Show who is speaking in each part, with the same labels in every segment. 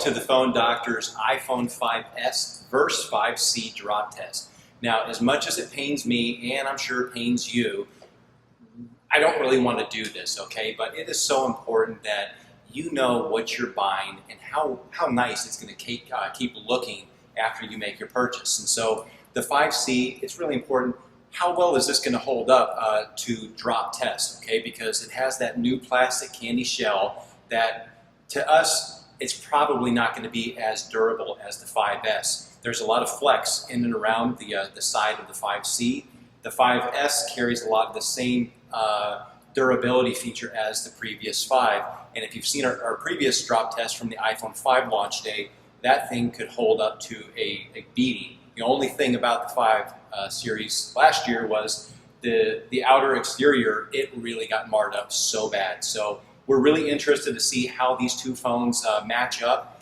Speaker 1: to the Phone Doctor's iPhone 5S versus 5C drop test. Now, as much as it pains me, and I'm sure it pains you, I don't really want to do this, okay? But it is so important that you know what you're buying and how nice it's going to keep looking after you make your purchase. And so the 5C, it's really important. How well is this going to hold up to drop test, okay? Because it has that new plastic candy shell that, to us, it's probably not going to be as durable as the 5S. There's a lot of flex in and around the side of the 5C. The 5S carries a lot of the same durability feature as the previous 5. And if you've seen our previous drop test from the iPhone 5 launch day, that thing could hold up to a beating. The only thing about the 5 series last year was the outer exterior, it really got marred up so bad. So we're really interested to see how these two phones match up.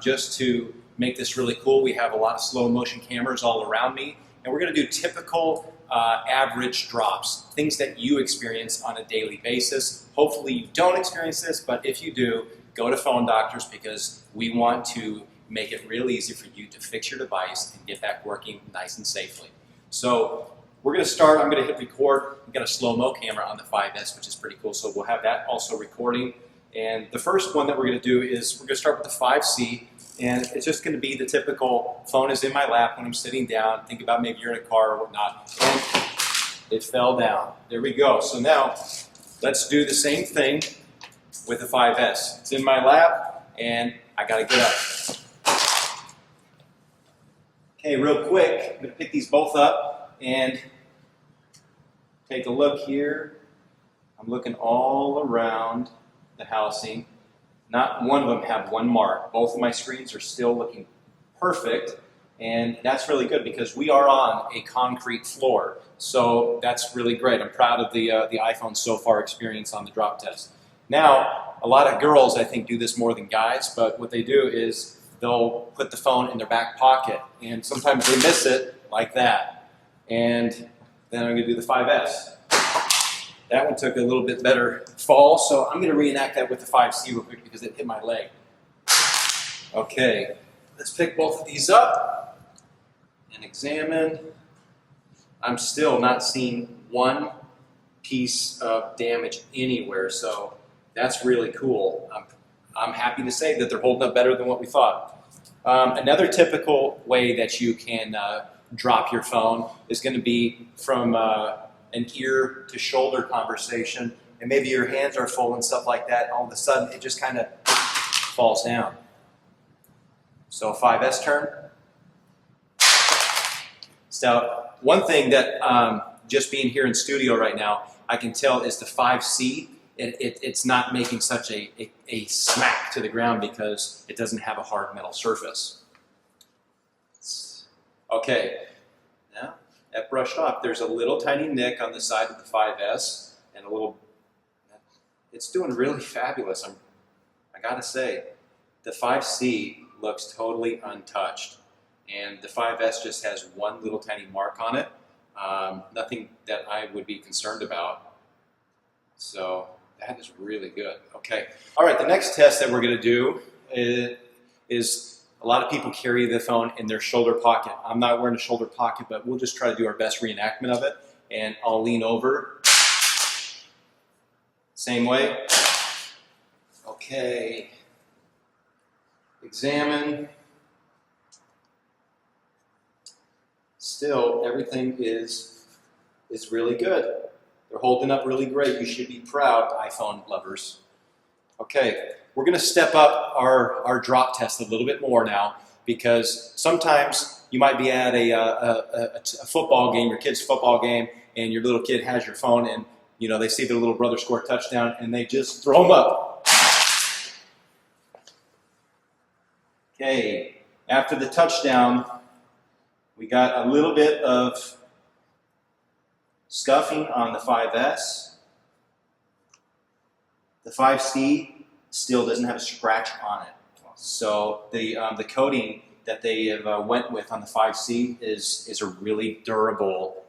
Speaker 1: Just to make this really cool, we have a lot of slow motion cameras all around me, and we're going to do typical average drops, things that you experience on a daily basis. Hopefully you don't experience this, but if you do, go to Phone Doctors, because we want to make it real easy for you to fix your device and get back working nice and safely. So we're going to start. I'm going to hit record. We've got a slow-mo camera on the 5S, which is pretty cool, so we'll have that also recording. And the first one that we're going to do is we're going to start with the 5C, and it's just going to be the typical phone is in my lap when I'm sitting down. Think about maybe you're in a car or whatnot, and it fell down. There we go. So now let's do the same thing with the 5S. It's in my lap, and I got to get up. Okay, real quick, I'm going to pick these both up and take a look here. I'm looking all around the housing. Not one of them have one mark. Both of my screens are still looking perfect, and that's really good because we are on a concrete floor. So that's really great. I'm proud of the iPhone so far experience on the drop test. Now, a lot of girls, I think, do this more than guys, but what they do is they'll put the phone in their back pocket, and sometimes they miss it like that. And then I'm going to do the 5S. That one took a little bit better fall, so I'm going to reenact that with the 5C real quick because it hit my leg. Okay, let's pick both of these up and examine. I'm still not seeing one piece of damage anywhere, so that's really cool. I'm happy to say that they're holding up better than what we thought. Another typical way that you can drop your phone is going to be from an ear to shoulder conversation, and maybe your hands are full and stuff like that. All of a sudden, it just kind of falls down. So 5S turn. So one thing that just being here in studio right now, I can tell is the 5C. It's not making such a smack to the ground because it doesn't have a hard metal surface. Okay, now that brushed off. There's a little tiny nick on the side of the 5S, and a little. It's doing really fabulous. I gotta say, the 5C looks totally untouched, and the 5S just has one little tiny mark on it. Nothing that I would be concerned about. So that is really good. Okay. All right, the next test that we're going to do is a lot of people carry the phone in their shoulder pocket. I'm not wearing a shoulder pocket, but we'll just try to do our best reenactment of it. And I'll lean over. Same way. Okay. Examine. Still, everything is really good. They're holding up really great. You should be proud, iPhone lovers. Okay, we're going to step up our drop test a little bit more now, because sometimes you might be at a football game, your kid's football game, and your little kid has your phone, and you know they see their little brother score a touchdown, and they just throw them up. Okay, after the touchdown, we got a little bit of scuffing on the 5S. The 5C still doesn't have a scratch on it. So the coating that they have went with on the 5C is a really durable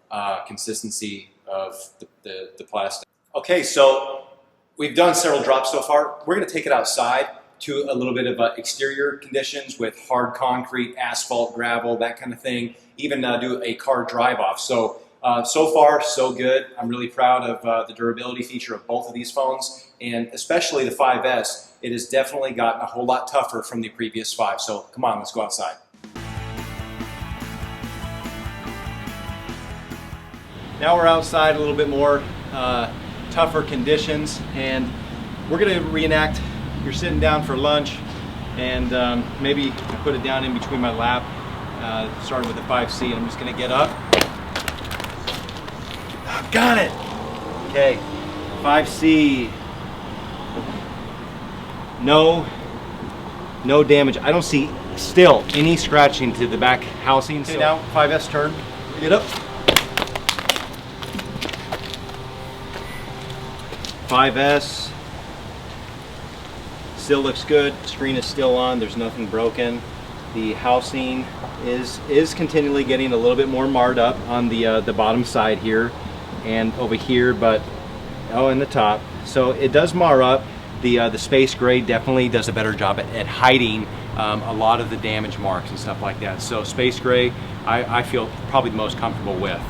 Speaker 1: consistency of the plastic. Okay, so we've done several drops so far. We're going to take it outside to a little bit of exterior conditions with hard concrete, asphalt, gravel, that kind of thing. Even do a car drive-off. So far, so good. I'm really proud of the durability feature of both of these phones, and especially the 5S. It has definitely gotten a whole lot tougher from the previous 5. So come on, let's go outside. Now we're outside, a little bit more tougher conditions, and we're going to reenact. You're sitting down for lunch, and maybe put it down in between my lap, starting with the 5C. I'm just going to get up. Got it! Okay, 5C. No damage. I don't see still any scratching to the back housing. Okay, now 5S turn. Get up. 5S. Still looks good. Screen is still on. There's nothing broken. The housing is continually getting a little bit more marred up on the bottom side here and over here, but in the top. So it does mar up. The space gray definitely does a better job at hiding a lot of the damage marks and stuff like that. So space gray, I feel probably the most comfortable with.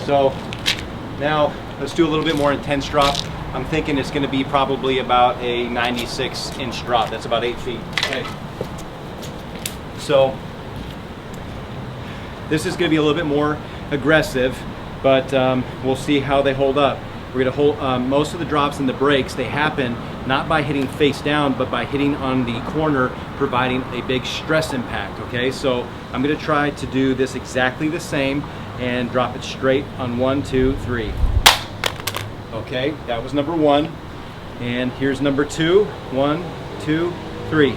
Speaker 1: So now let's do a little bit more intense drop. I'm thinking it's going to be probably about a 96-inch drop. That's about 8 feet. Okay. So this is going to be a little bit more aggressive, but we'll see how they hold up. We're going to hold most of the drops in the brakes. They happen not by hitting face down, but by hitting on the corner, providing a big stress impact. Okay, so I'm going to try to do this exactly the same and drop it straight on 1, 2, 3. Okay, that was number 1, and here's number 2. 1, 2, 3.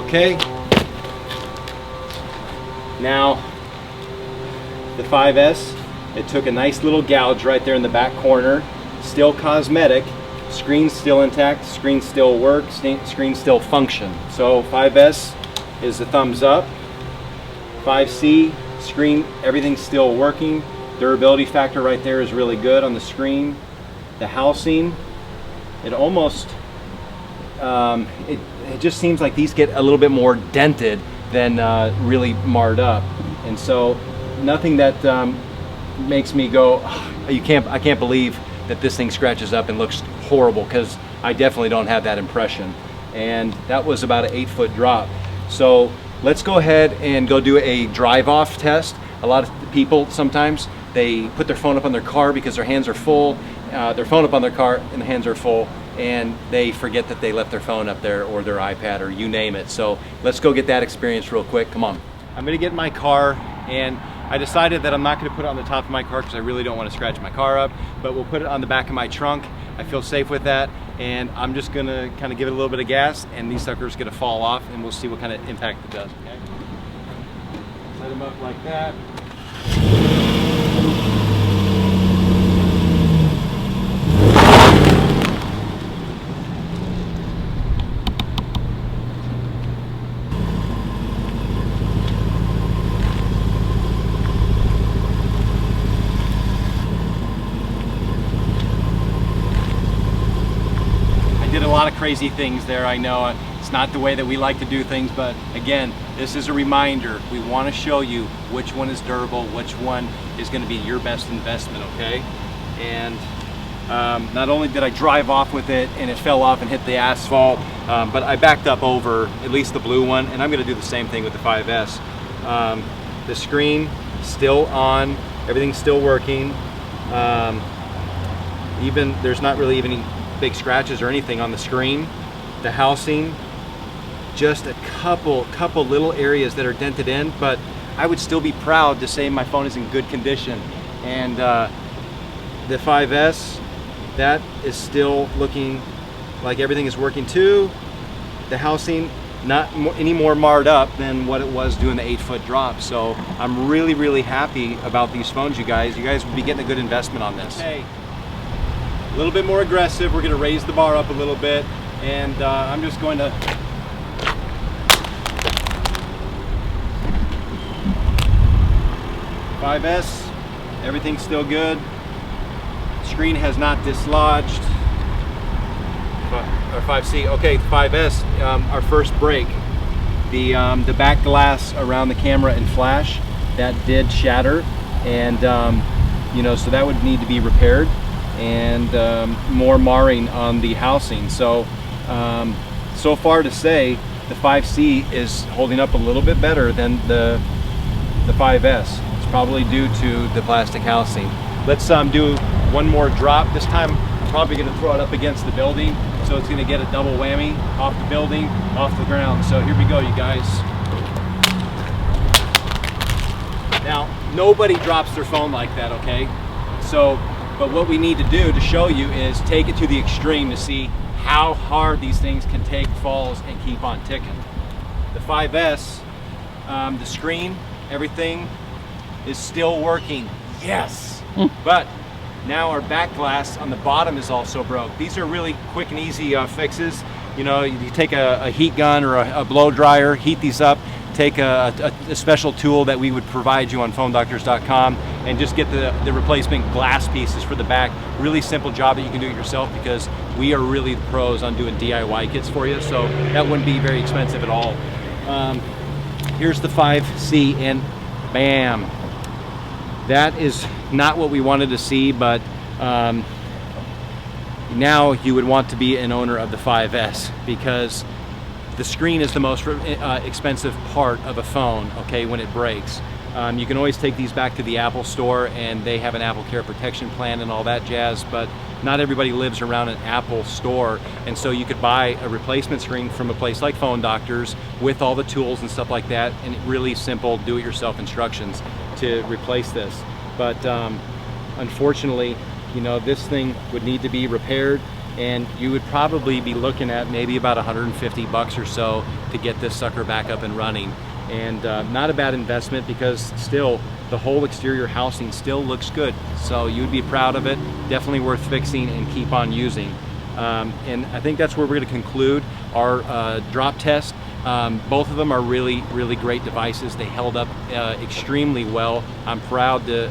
Speaker 1: Okay. Now the 5S. It took a nice little gouge right there in the back corner. Still cosmetic. Screen's still intact. Screen still works. Screen still function. So 5S is a thumbs up. 5C, screen, everything's still working. Durability factor right there is really good on the screen. The housing, it almost, it just seems like these get a little bit more dented than really marred up. And so nothing that makes me go, oh, I can't believe that this thing scratches up and looks horrible, because I definitely don't have that impression. And that was about an 8-foot drop. So let's go ahead and go do a drive-off test. A lot of people sometimes, they put their phone up on their car because their hands are full, their phone up on their car and the hands are full, and they forget that they left their phone up there, or their iPad, or you name it. So let's go get that experience real quick. Come on. I'm gonna get in my car, and I decided that I'm not going to put it on the top of my car because I really don't want to scratch my car up, but we'll put it on the back of my trunk. I feel safe with that, and I'm just going to kind of give it a little bit of gas, and these suckers are going to fall off, and we'll see what kind of impact it does. Okay? Set them up like that. Did a lot of crazy things there, I know. It's not the way that we like to do things, but again, this is a reminder. We want to show you which one is durable, which one is going to be your best investment, okay? And not only did I drive off with it and it fell off and hit the asphalt, but I backed up over at least the blue one, and I'm going to do the same thing with the 5S. The screen still on, everything's still working. Even there's not really even any big scratches or anything on the screen. The housing, just a couple little areas that are dented in, but I would still be proud to say my phone is in good condition. And the 5S, that is still looking like everything is working too. The housing, not any more marred up than what it was doing the 8-foot drop. So I'm really happy about these phones, you guys. You guys will be getting a good investment on this. Hey. A little bit more aggressive. We're going to raise the bar up a little bit, and I'm just going to .5S, everything's still good. Screen has not dislodged.
Speaker 2: or 5C. Okay, 5S, our first break. The back glass around the camera and flash, that did shatter, and you know, so that would need to be repaired, and more marring on the housing. So so far to say the 5C is holding up a little bit better than the 5S. It's probably due to the plastic housing. Let's do one more drop. This time I'm probably going to throw it up against the building, so it's going to get a double whammy off the building, off the ground. So here we go, you guys. Now, nobody drops their phone like that, okay? So, but what we need to do to show you is take it to the extreme to see how hard these things can take falls and keep on ticking. The 5S, the screen, everything is still working. Yes! But now our back glass on the bottom is also broke. These are really quick and easy fixes. You know, you take a heat gun or a blow dryer, heat these up, take a special tool that we would provide you on PHONEDOCTORS.com, and just get the replacement glass pieces for the back. Really simple job that you can do it yourself, because we are really the pros on doing DIY kits for you, so that wouldn't be very expensive at all. Here's the 5C, and bam. That is not what we wanted to see, but now you would want to be an owner of the 5S, because the screen is the most expensive part of a phone, okay, when it breaks. You can always take these back to the Apple store, and they have an Apple Care protection plan and all that jazz, but not everybody lives around an Apple store, and so you could buy a replacement screen from a place like Phone Doctors with all the tools and stuff like that, and really simple do-it-yourself instructions to replace this. But unfortunately, you know, this thing would need to be repaired, and you would probably be looking at maybe about 150 bucks or so to get this sucker back up and running. And not a bad investment, because still the whole exterior housing still looks good, so you'd be proud of it. Definitely worth fixing and keep on using. And I think that's where we're going to conclude our drop test. Both of them are really great devices. They held up extremely well. I'm proud to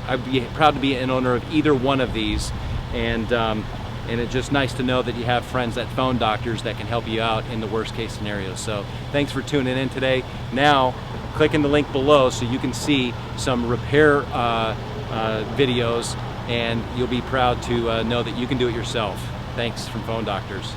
Speaker 2: I'd be proud to be an owner of either one of these, and it's just nice to know that you have friends at Phone Doctors that can help you out in the worst case scenarios. So thanks for tuning in today. Now click in the link below so you can see some repair videos, and you'll be proud to know that you can do it yourself. Thanks from Phone Doctors.